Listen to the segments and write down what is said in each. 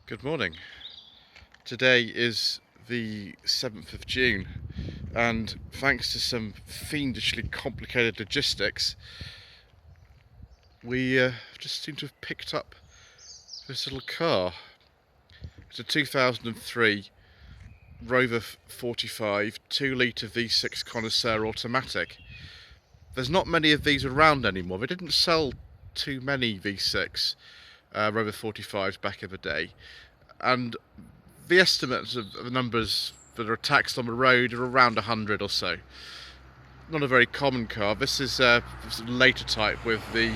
Good morning. Today is the 7th of June, and thanks to some fiendishly complicated logistics, we just seem to have picked up this little car. It's a 2003 Rover 45 2-litre V6 Connoisseur automatic. There's not many of these around anymore. They didn't sell too many V6 Rover 45s back in the day, and the estimates of the numbers that are taxed on the road are around 100 or so. Not a very common car. This is a later type with the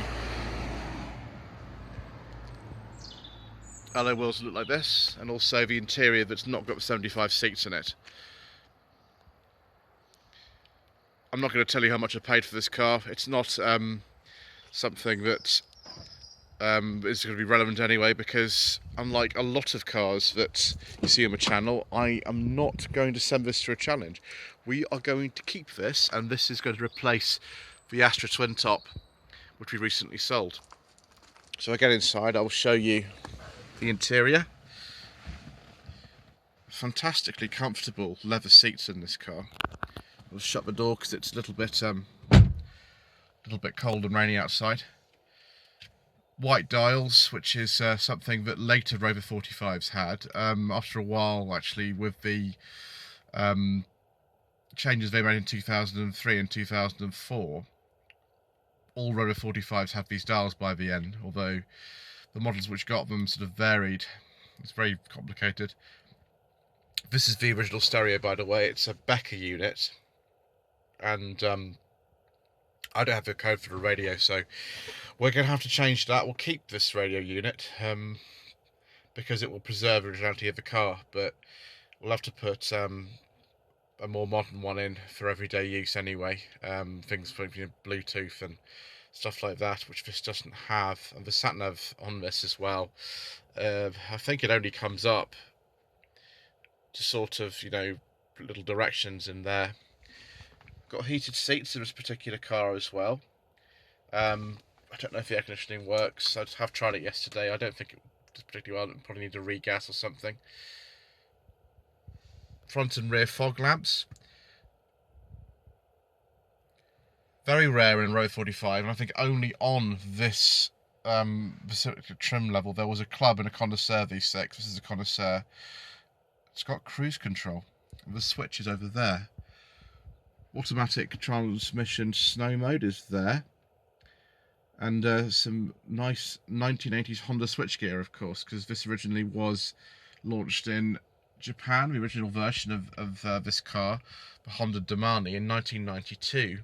alloy wheels that look like this, and also the interior that's not got the 75 seats in it. I'm not going to tell you how much I paid for this car. It's not something that is going to be relevant anyway, because unlike a lot of cars that you see on my channel, I am not going to send this to a challenge. We are going to keep this, and this is going to replace the Astra TwinTop, which we recently sold. So I get inside, I will show you the interior. Fantastically comfortable leather seats in this car. I'll shut the door because it's a little bit cold and rainy outside. White dials, which is something that later Rover 45s had. After a while, actually, with the changes they made in 2003 and 2004, all Rover 45s had these dials by the end, although the models which got them sort of varied. It's very complicated. This is the original stereo, by the way. It's a Becker unit, and I don't have the code for the radio, so we're going to have to change that. We'll keep this radio unit because it will preserve the originality of the car, but we'll have to put a more modern one in for everyday use anyway. Things like Bluetooth and stuff like that, which this doesn't have, and the sat-nav on this as well. I think it only comes up to sort of, little directions in there. Got heated seats in this particular car as well. I don't know if the air conditioning works. I have tried it yesterday. I don't think it does particularly well. Probably need a regas or something. Front and rear fog lamps. Very rare in Rover 45, and I think only on this trim level. There was a Club and a Connoisseur V6. This is a Connoisseur. It's got cruise control. The switch is over there. Automatic transmission snow mode is there, and some nice 1980s Honda switchgear, of course, because this originally was launched in Japan, the original version of this car, the Honda Domani, in 1992.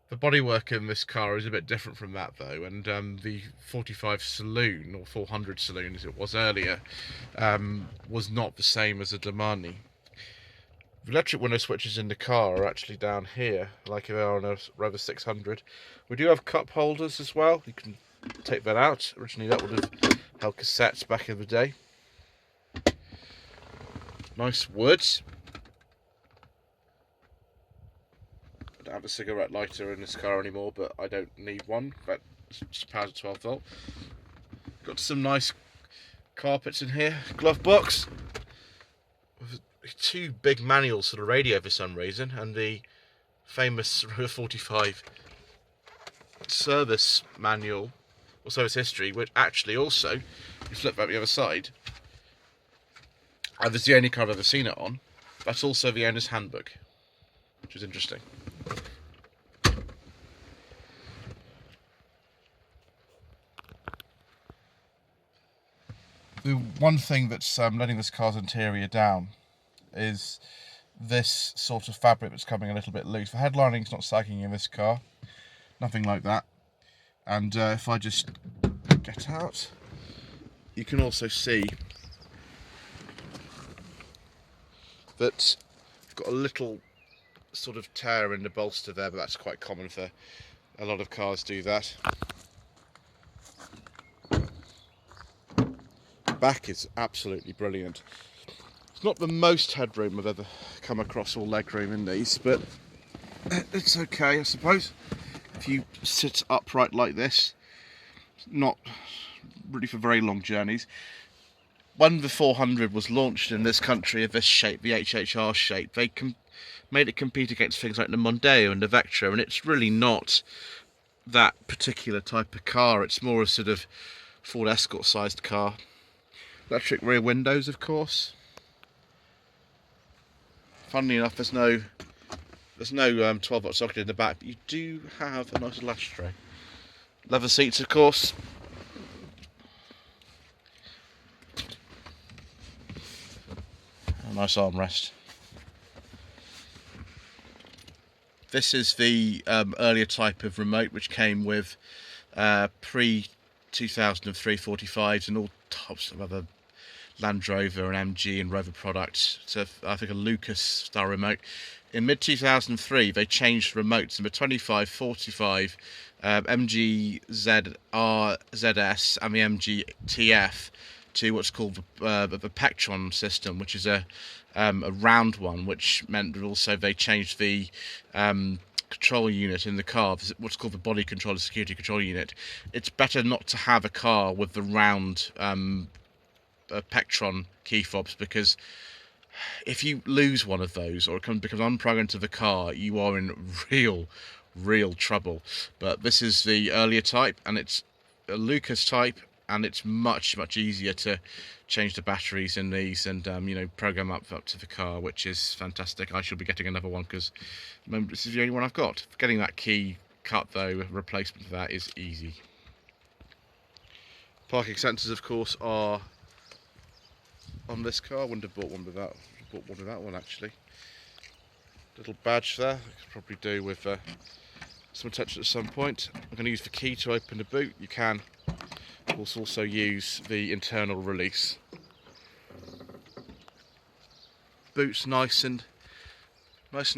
The bodywork in this car is a bit different from that, though, and the 45 Saloon, or 400 Saloon as it was earlier, was not the same as a Domani. The electric window switches in the car are actually down here, like they are on a Rover 600. We do have cup holders as well. You can take that out. Originally that would have held cassettes back in the day. Nice wood. I don't have a cigarette lighter in this car anymore, but I don't need one. That's just powers 12 volt. Got some nice carpets in here. Glove box. Two big manuals for the radio for some reason, and the famous Rover 45 service manual, or service history, which actually also, you flip back the other side, and this is the only car I've ever seen it on, that's also the owner's handbook, which is interesting. The one thing that's letting this car's interior down is this sort of fabric that's coming a little bit loose. The headlining's not sagging in this car, nothing like that. And if I just get out, you can also see that I've got a little sort of tear in the bolster there, but that's quite common for a lot of cars do that. Back is absolutely brilliant. It's not the most headroom I've ever come across, or legroom in these, but it's okay, I suppose. If you sit upright like this, not really for very long journeys. when the 400 was launched in this country of this shape, the HHR shape, they made it compete against things like the Mondeo and the Vectra, and it's really not that particular type of car. It's more a sort of Ford Escort sized car. Electric rear windows, of course. Funnily enough, there's no 12-volt socket in the back, but you do have a nice little ashtray. Leather seats, of course. A nice armrest. This is the earlier type of remote which came with pre-2003 45s and all types of other Land Rover and MG and Rover products. So I think a Lucas style remote. In mid-2003 they changed remotes, number 25, 45, MG ZR, ZS and the MG TF to what's called the Pectron system, which is a round one, which meant that also they changed the control unit in the car, what's called the body controller security control unit. It's better not to have a car with the round Pectron key fobs, because if you lose one of those or it becomes unplugged into the car, you are in real trouble. But this is the earlier type, and it's a Lucas type, and it's much easier to change the batteries in these and you know, program up to the car, which is fantastic. I shall be getting another one because this is the only one I've got. Getting that key cut though, a replacement for that, is easy. Parking sensors, of course, are on this car. I wouldn't have bought one without one actually. Little badge there, I could probably do with some attention at some point. I'm going to use the key to open the boot. You can also use the internal release. Boot's nice and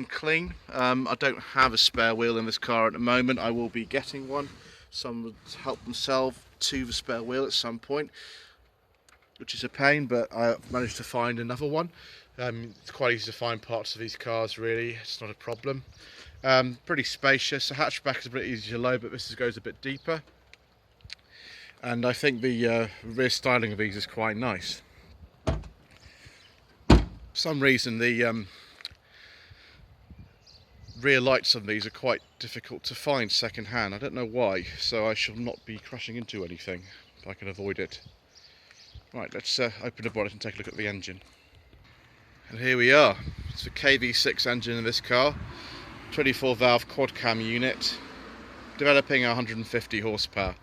clean. I don't have a spare wheel in this car at the moment. I will be getting one. Someone would help themselves to the spare wheel at some point, which is a pain, but I've managed to find another one. It's quite easy to find parts of these cars, really. It's not a problem. Pretty spacious. The hatchback is a bit easier to load, but this goes a bit deeper. And I think the rear styling of these is quite nice. For some reason the rear lights on these are quite difficult to find second hand. I don't know why, so I shall not be crashing into anything if I can avoid it. Right, let's open the bonnet and take a look at the engine. And here we are. It's the V6 engine in this car, 24 valve quad cam unit, developing 150 horsepower.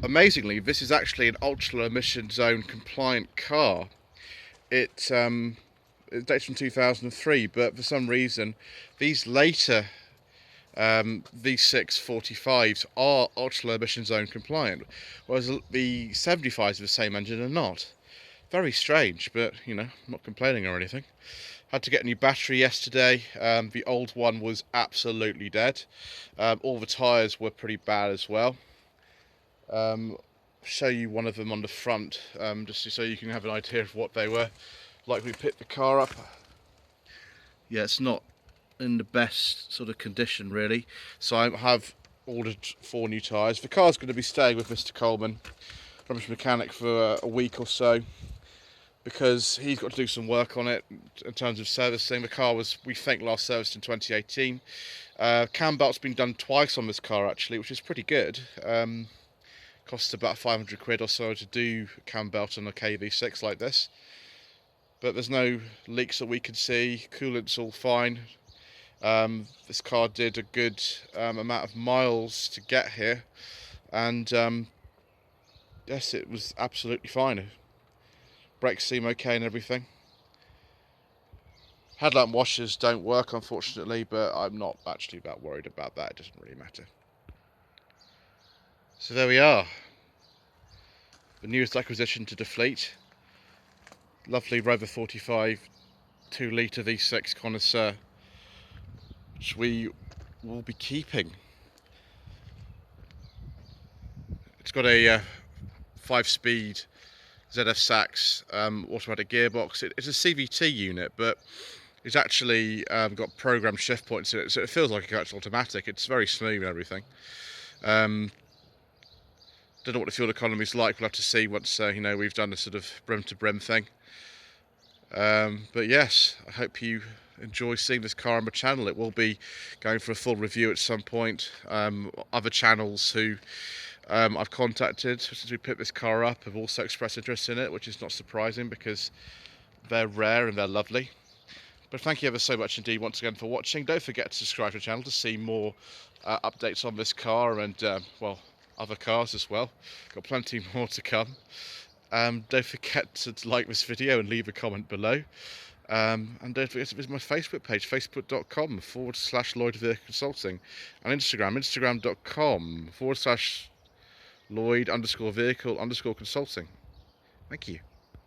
Amazingly, this is actually an ultra emission zone compliant car. It dates from 2003, but for some reason these later V6 45s are ultra emission zone compliant, whereas the 75s of the same engine are not. Very strange, but you know, I'm not complaining or anything. Had to get a new battery yesterday. The old one was absolutely dead. All the tyres were pretty bad as well. Show you one of them on the front, just so you can have an idea of what they were like. We picked the car up. Yeah, it's not in the best sort of condition really, so I have ordered 4 new tyres. The car's going to be staying with Mr. Coleman, rubbish mechanic, for a week or so, because he's got to do some work on it in terms of servicing. The car was, we think, last serviced in 2018. Cam belt's been done twice on this car actually, which is pretty good. Costs about 500 quid or so to do a cam belt on a V6 like this, but there's no leaks that we can see. Coolant's all fine. This car did a good amount of miles to get here, and yes, it was absolutely fine. Brakes seem okay and everything. Headlamp washers don't work, unfortunately, but I'm not actually that worried about that. It doesn't really matter. So there we are, the newest acquisition to the fleet. Lovely Rover 45 2-litre V6 Connoisseur, which we will be keeping. It's got a 5-speed ZF Sax automatic gearbox. It's a CVT unit, but it's actually got programmed shift points in it, so it feels like it's automatic. It's very smooth and everything. Don't know what the fuel economy is like. We'll have to see once you know, we've done a sort of brim to brim thing. But yes, I hope you enjoy seeing this car on my channel. It will be going for a full review at some point. Other channels who I've contacted since we picked this car up have also expressed interest in it, which is not surprising because they're rare and they're lovely. But thank you ever so much indeed once again for watching. Don't forget to subscribe to the channel to see more updates on this car and well, other cars as well. Got plenty more to come. Don't forget to like this video and leave a comment below. And don't forget to visit my Facebook page, facebook.com/Lloyd Vehicle Consulting, and Instagram, instagram.com/Lloyd_Vehicle_Consulting. Thank you.